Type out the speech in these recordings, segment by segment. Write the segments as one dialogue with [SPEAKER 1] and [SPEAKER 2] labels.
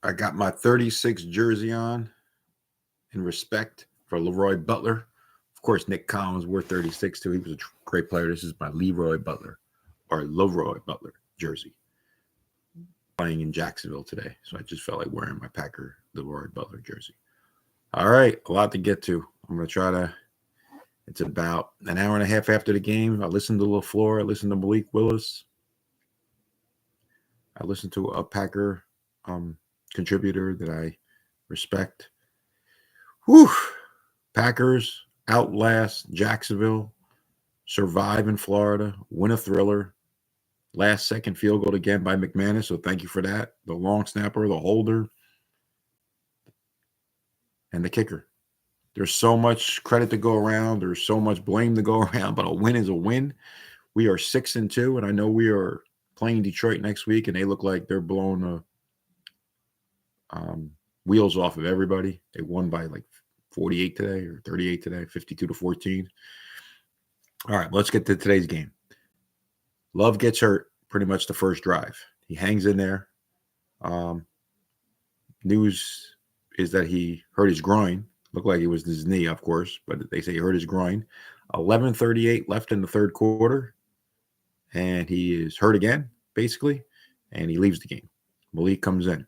[SPEAKER 1] I got my 36 jersey on in respect for Leroy Butler. Of course, Nick Collins wore 36 too. He was a great player. This is my Leroy Butler or Leroy Butler jersey playing in Jacksonville today. So I just felt like wearing my Packer Leroy Butler jersey. All right, a lot to get to. I'm going to try to. It's about an hour and a half after the game. I listened to LaFleur. I listened to Malik Willis. I listened to a Packer contributor that I respect. Whew. Packers outlast Jacksonville, survive in Florida, win a thriller. Last second field goal again by McManus, so thank you for that. The long snapper, the holder, and the kicker. There's so much credit to go around. There's so much blame to go around, but a win is a win. We are 6-2, and I know we are playing Detroit next week, and they look like they're blowing the wheels off of everybody. They won by like 48 today or 38 today, 52-14. All right, let's get to today's game. Love gets hurt pretty much the first drive. He hangs in there. News is that he hurt his groin. Looked like it was his knee, of course, but they say he hurt his groin. 11:38 left in the third quarter, and he is hurt again, basically, and he leaves the game. Malik comes in.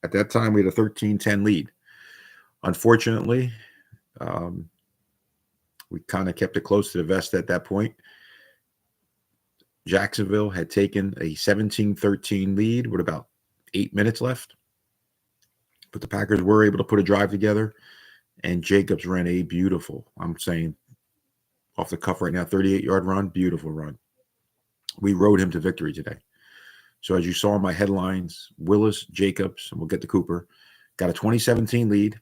[SPEAKER 1] At that time, we had a 13-10 lead. Unfortunately, we kind of kept it close to the vest at that point. Jacksonville had taken a 17-13 lead with about 8 minutes left. But the Packers were able to put a drive together, and Jacobs ran a beautiful, I'm saying off the cuff right now, 38-yard run, beautiful run. We rode him to victory today. So as you saw in my headlines, Willis, Jacobs, and we'll get to Cooper, got a 2017 lead.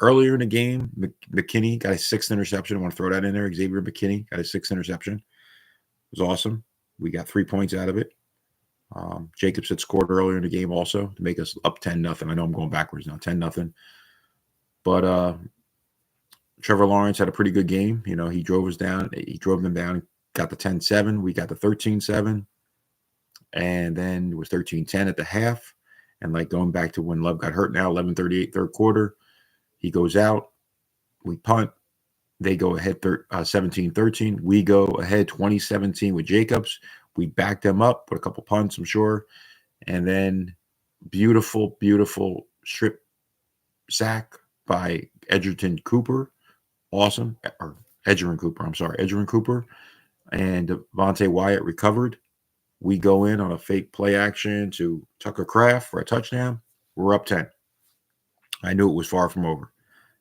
[SPEAKER 1] Earlier in the game, McKinney got a sixth interception. I want to throw that in there. Xavier McKinney got a sixth interception. It was awesome. We got 3 points out of it. Jacobs had scored earlier in the game also to make us up 10-0. I know I'm going backwards now, 10-0. But Trevor Lawrence had a pretty good game. You know, he drove us down. He drove them down. Got the 10-7. We got the 13-7. And then it was 13-10 at the half. And like going back to when Love got hurt now, 11:38 third quarter. He goes out. We punt. They go ahead 17-13. We go ahead 20-17 with Jacobs. We backed them up, put a couple punts, I'm sure. And then beautiful, beautiful strip sack by Edgerrin Cooper. Awesome. Or Edgerrin Cooper, I'm sorry. Edgerrin Cooper. And Devontae Wyatt recovered. We go in on a fake play action to Tucker Kraft for a touchdown. We're up 10. I knew it was far from over.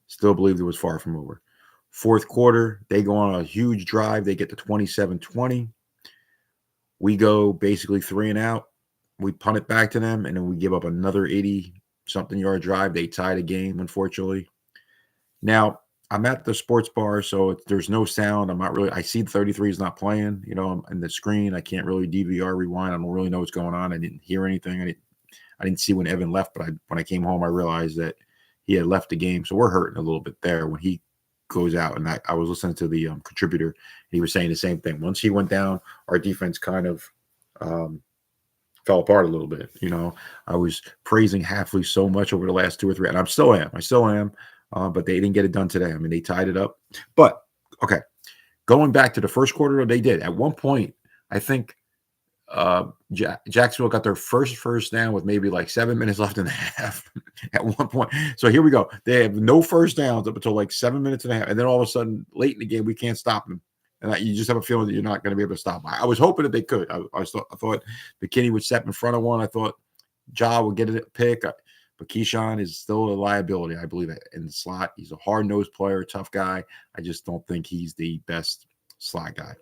[SPEAKER 1] Still believed it was far from over. Fourth quarter, they go on a huge drive. They get to 27-20. We go basically 3 and out. We punt it back to them, and then we give up another 80-something yard drive. They tie the game, unfortunately. Now, I'm at the sports bar, so there's no sound. I see the 33 is not playing, you know, on the screen. I can't really DVR rewind. I don't really know what's going on. I didn't hear anything. I didn't see when Evan left, but when I came home, I realized that he had left the game. So we're hurting a little bit there when he goes out. And I was listening to the contributor, and he was saying the same thing. Once he went down, our defense kind of fell apart a little bit. You know, I was praising Hafley so much over the last 2 or 3, and I still am. But they didn't get it done today. I mean, they tied it up. But, okay, going back to the first quarter, they did. At one point, I think Jacksonville got their first down with maybe like 7 minutes left in the half at one point. So here we go. They have no first downs up until like 7 minutes and a half. And then all of a sudden, late in the game, we can't stop them. And you just have a feeling that you're not going to be able to stop them. I was hoping that they could. I thought McKinney would step in front of one. I thought Ja would get a pick. But Keyshawn is still a liability, I believe, in the slot. He's a hard-nosed player, tough guy. I just don't think he's the best slot guy.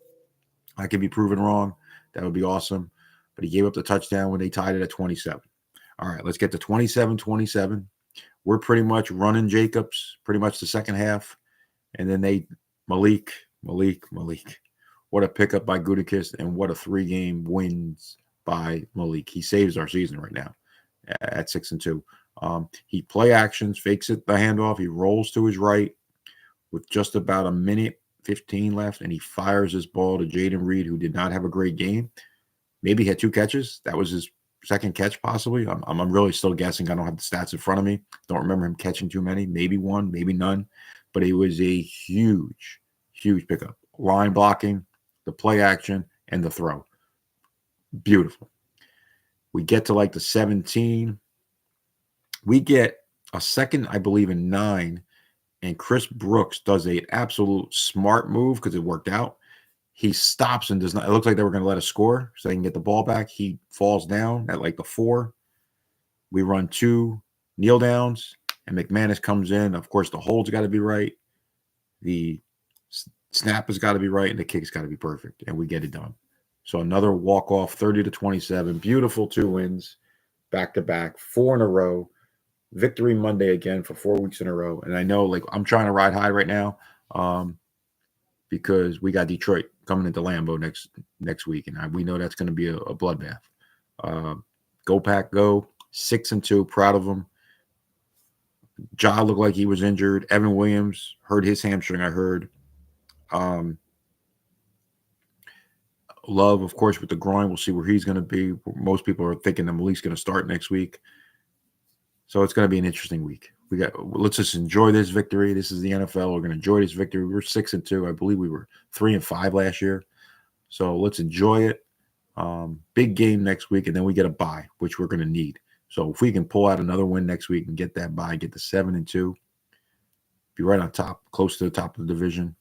[SPEAKER 1] I could be proven wrong. That would be awesome. But he gave up the touchdown when they tied it at 27. All right, let's get to 27-27. We're pretty much running Jacobs pretty much the second half. And then Malik. What a pickup by Gutekunst, and what a 3-game wins by Malik. He saves our season right now at 6-2. He play actions, fakes it, the handoff. He rolls to his right with just about a minute 15 left, and he fires his ball to Jaden Reed, who did not have a great game. Maybe he had 2 catches. That was his second catch possibly. I'm really still guessing. I don't have the stats in front of me. Don't remember him catching too many. Maybe one, maybe none. But it was a huge, huge pickup. Line blocking, the play action, and the throw. Beautiful. We get to like the 17. We get a second, I believe, in 9. And Chris Brooks does an absolute smart move because it worked out. He stops and does not. It looks like they were going to let us score so they can get the ball back. He falls down at like the 4. We run 2 kneel downs, and McManus comes in. Of course, the hold's got to be right. The snap has got to be right, and the kick's got to be perfect, and we get it done. So another walk-off, 30-27. Beautiful 2 wins, back-to-back, 4 in a row. Victory Monday again for 4 weeks in a row. And I know, like, I'm trying to ride high right now because we got Detroit coming into Lambeau next week, and we know that's going to be a bloodbath. Go Pack, go. 6-2, proud of them. Ja looked like he was injured. Evan Williams hurt his hamstring, I heard. Love, of course, with the groin. We'll see where he's going to be. Most people are thinking that Malik's going to start next week. So it's going to be an interesting week. Let's just enjoy this victory. This is the NFL. We're going to enjoy this victory. We're 6-2. I believe we were 3-5 last year. So let's enjoy it. Big game next week, and then we get a bye, which we're going to need. So if we can pull out another win next week and get that bye, get to 7-2, be right on top, close to the top of the division,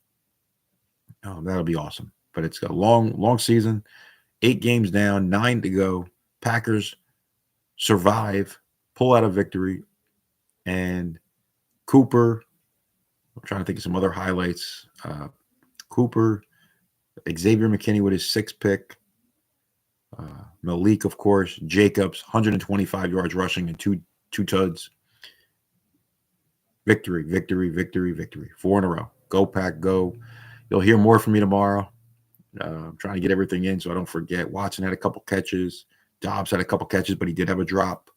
[SPEAKER 1] that'll be awesome. But it's a long season. 8 games down, 9 to go. Packers survive, pull out a victory, and Cooper. I'm trying to think of some other highlights. Cooper, Xavier McKinney with his 6th pick. Malik, of course. Jacobs, 125 yards rushing and two tuds. Victory. 4 in a row. Go Pack, go. You'll hear more from me tomorrow. I'm trying to get everything in so I don't forget. Watson had a couple catches. Dobbs had a couple catches, but he did have a drop.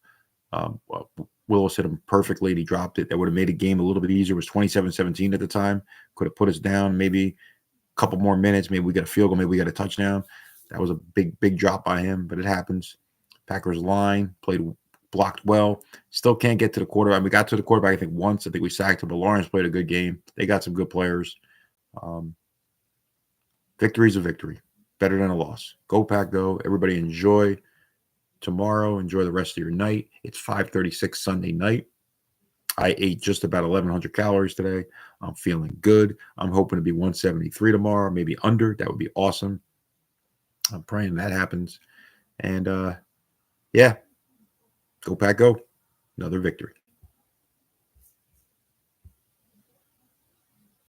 [SPEAKER 1] Willis hit him perfectly. And he dropped it. That would have made the game a little bit easier. It was 27-17 at the time. Could have put us down maybe a couple more minutes. Maybe we got a field goal. Maybe we got a touchdown. That was a big drop by him, but it happens. Packers line blocked well. Still can't get to the quarterback. We got to the quarterback, I think, once. I think we sacked him, but Lawrence played a good game. They got some good players. Victory's a victory. Better than a loss. Go Pack, go. Everybody enjoy tomorrow. Enjoy the rest of your night. It's 5:36 Sunday night. I ate just about 1,100 calories today. I'm feeling good. I'm hoping to be 173 tomorrow, maybe under. That would be awesome. I'm praying that happens. And, yeah, Go Pack, go. Another victory.